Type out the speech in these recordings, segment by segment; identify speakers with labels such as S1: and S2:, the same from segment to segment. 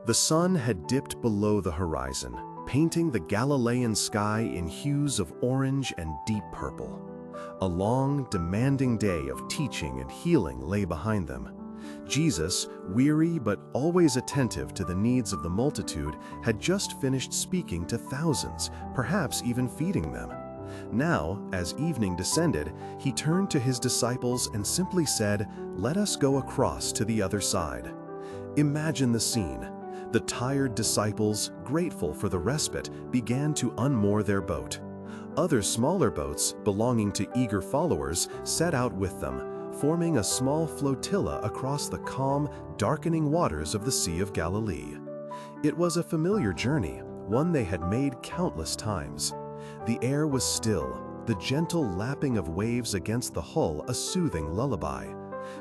S1: The sun had dipped below the horizon, painting the Galilean sky in hues of orange and deep purple. A long, demanding day of teaching and healing lay behind them. Jesus, weary but always attentive to the needs of the multitude, had just finished speaking to thousands, perhaps even feeding them. Now, as evening descended, he turned to his disciples and simply said, "Let us go across to the other side." Imagine the scene. The tired disciples, grateful for the respite, began to unmoor their boat. Other smaller boats, belonging to eager followers, set out with them, forming a small flotilla across the calm, darkening waters of the Sea of Galilee. It was a familiar journey, one they had made countless times. The air was still, the gentle lapping of waves against the hull a soothing lullaby.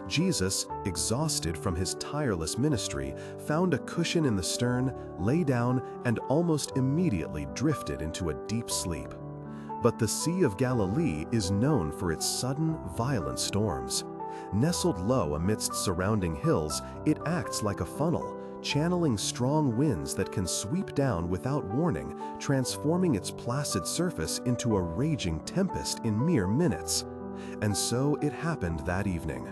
S1: Jesus, exhausted from his tireless ministry, found a cushion in the stern, lay down, and almost immediately drifted into a deep sleep. But the Sea of Galilee is known for its sudden, violent storms. Nestled low amidst surrounding hills, it acts like a funnel, channeling strong winds that can sweep down without warning, transforming its placid surface into a raging tempest in mere minutes. And so it happened that evening.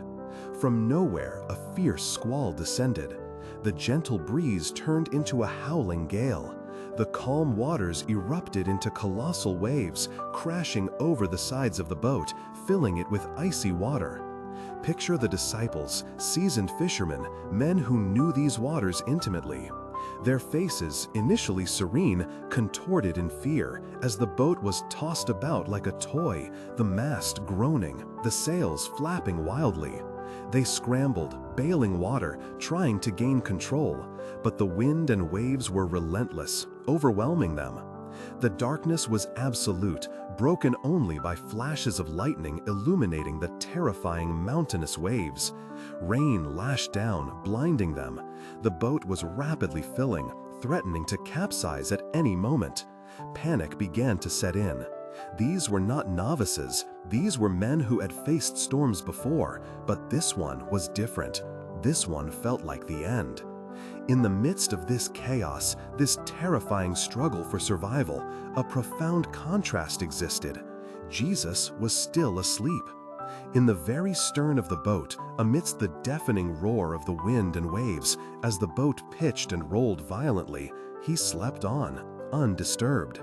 S1: From nowhere, a fierce squall descended. The gentle breeze turned into a howling gale. The calm waters erupted into colossal waves, crashing over the sides of the boat, filling it with icy water. Picture the disciples, seasoned fishermen, men who knew these waters intimately. Their faces, initially serene, contorted in fear as the boat was tossed about like a toy, the mast groaning, the sails flapping wildly. They scrambled, bailing water, trying to gain control, but the wind and waves were relentless, overwhelming them. The darkness was absolute, broken only by flashes of lightning illuminating the terrifying mountainous waves. Rain lashed down, blinding them. The boat was rapidly filling, threatening to capsize at any moment. Panic began to set in. These were not novices. These were men who had faced storms before, but this one was different. This one felt like the end. In the midst of this chaos, this terrifying struggle for survival, a profound contrast existed. Jesus was still asleep. In the very stern of the boat, amidst the deafening roar of the wind and waves, as the boat pitched and rolled violently, he slept on, undisturbed.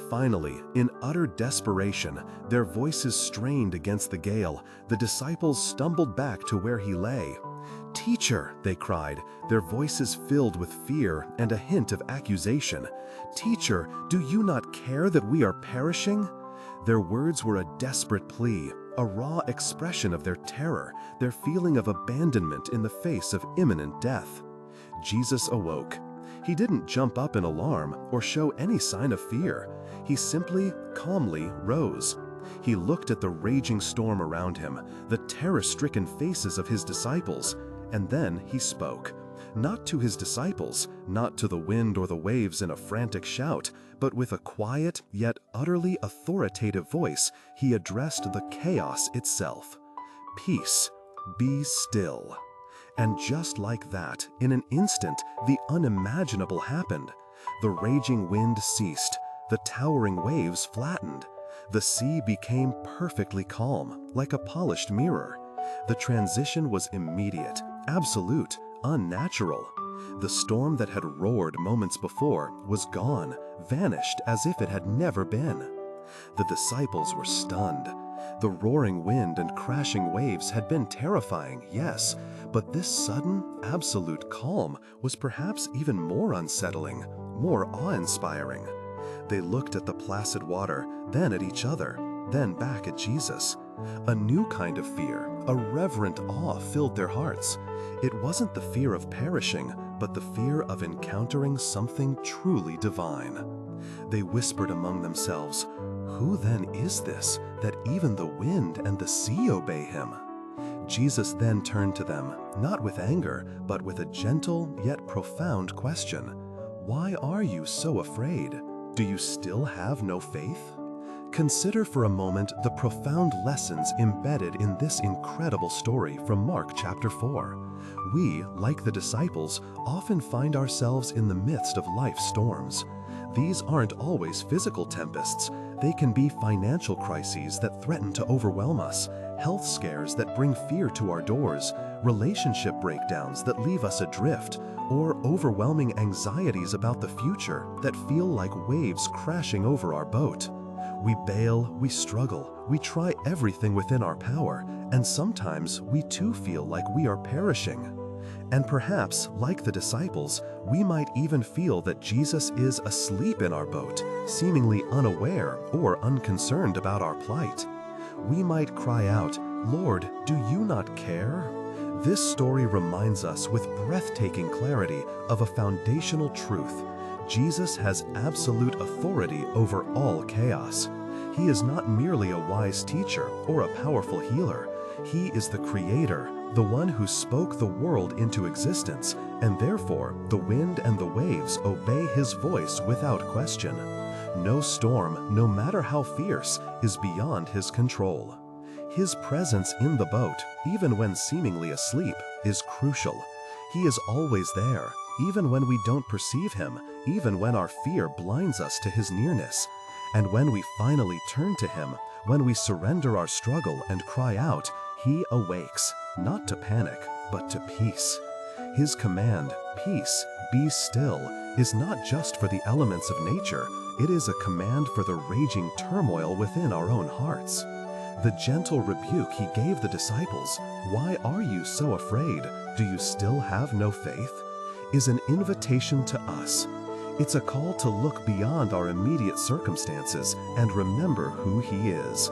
S1: Finally, in utter desperation, their voices strained against the gale, the disciples stumbled back to where he lay. "Teacher," they cried, their voices filled with fear and a hint of accusation. "Teacher, do you not care that we are perishing?" Their words were a desperate plea, a raw expression of their terror, their feeling of abandonment in the face of imminent death. Jesus awoke. He didn't jump up in alarm or show any sign of fear. He simply, calmly rose. He looked at the raging storm around him, the terror-stricken faces of his disciples, and then he spoke. Not to his disciples, not to the wind or the waves in a frantic shout, but with a quiet yet utterly authoritative voice, he addressed the chaos itself. "Peace, be still." And just like that, in an instant, the unimaginable happened. The raging wind ceased. The towering waves flattened. The sea became perfectly calm, like a polished mirror. The transition was immediate, absolute, unnatural. The storm that had roared moments before was gone, vanished as if it had never been. The disciples were stunned. The roaring wind and crashing waves had been terrifying, yes, but this sudden, absolute calm was perhaps even more unsettling, more awe-inspiring. They looked at the placid water, then at each other, then back at Jesus. A new kind of fear, a reverent awe filled their hearts. It wasn't the fear of perishing, but the fear of encountering something truly divine. They whispered among themselves, "Who then is this, that even the wind and the sea obey him?" Jesus then turned to them, not with anger, but with a gentle yet profound question. "Why are you so afraid? Do you still have no faith?" Consider for a moment the profound lessons embedded in this incredible story from Mark chapter 4. We, like the disciples, often find ourselves in the midst of life's storms. These aren't always physical tempests. They can be financial crises that threaten to overwhelm us, health scares that bring fear to our doors, relationship breakdowns that leave us adrift, or overwhelming anxieties about the future that feel like waves crashing over our boat. We bail, we struggle, we try everything within our power, and sometimes we too feel like we are perishing. And perhaps, like the disciples, we might even feel that Jesus is asleep in our boat, seemingly unaware or unconcerned about our plight. We might cry out, "Lord, do you not care?" This story reminds us with breathtaking clarity of a foundational truth. Jesus has absolute authority over all chaos. He is not merely a wise teacher or a powerful healer. He is the Creator, the one who spoke the world into existence, and therefore the wind and the waves obey His voice without question. No storm, no matter how fierce, is beyond His control. His presence in the boat, even when seemingly asleep, is crucial. He is always there, even when we don't perceive Him, even when our fear blinds us to His nearness. And when we finally turn to Him, when we surrender our struggle and cry out, He awakes, not to panic, but to peace. His command, "Peace, be still," is not just for the elements of nature, it is a command for the raging turmoil within our own hearts. The gentle rebuke He gave the disciples, "Why are you so afraid? Do you still have no faith?" is an invitation to us. It's a call to look beyond our immediate circumstances and remember who He is.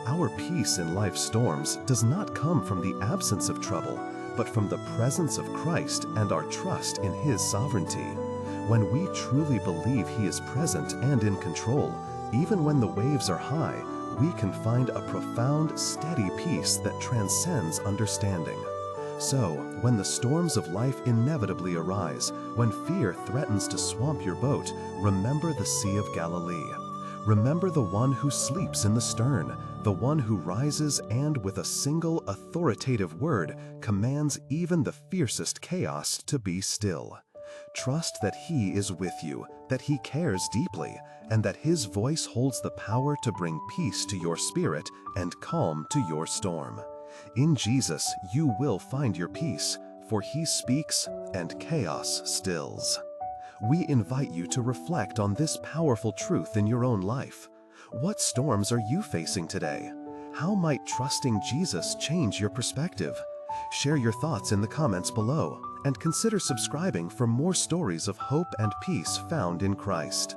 S1: Our peace in life's storms does not come from the absence of trouble, but from the presence of Christ and our trust in His sovereignty. When we truly believe He is present and in control, even when the waves are high, we can find a profound, steady peace that transcends understanding. So, when the storms of life inevitably arise, when fear threatens to swamp your boat, remember the Sea of Galilee. Remember the one who sleeps in the stern, the one who rises and, with a single authoritative word, commands even the fiercest chaos to be still. Trust that He is with you, that He cares deeply, and that His voice holds the power to bring peace to your spirit and calm to your storm. In Jesus, you will find your peace, for He speaks and chaos stills. We invite you to reflect on this powerful truth in your own life. What storms are you facing today? How might trusting Jesus change your perspective? Share your thoughts in the comments below, and consider subscribing for more stories of hope and peace found in Christ.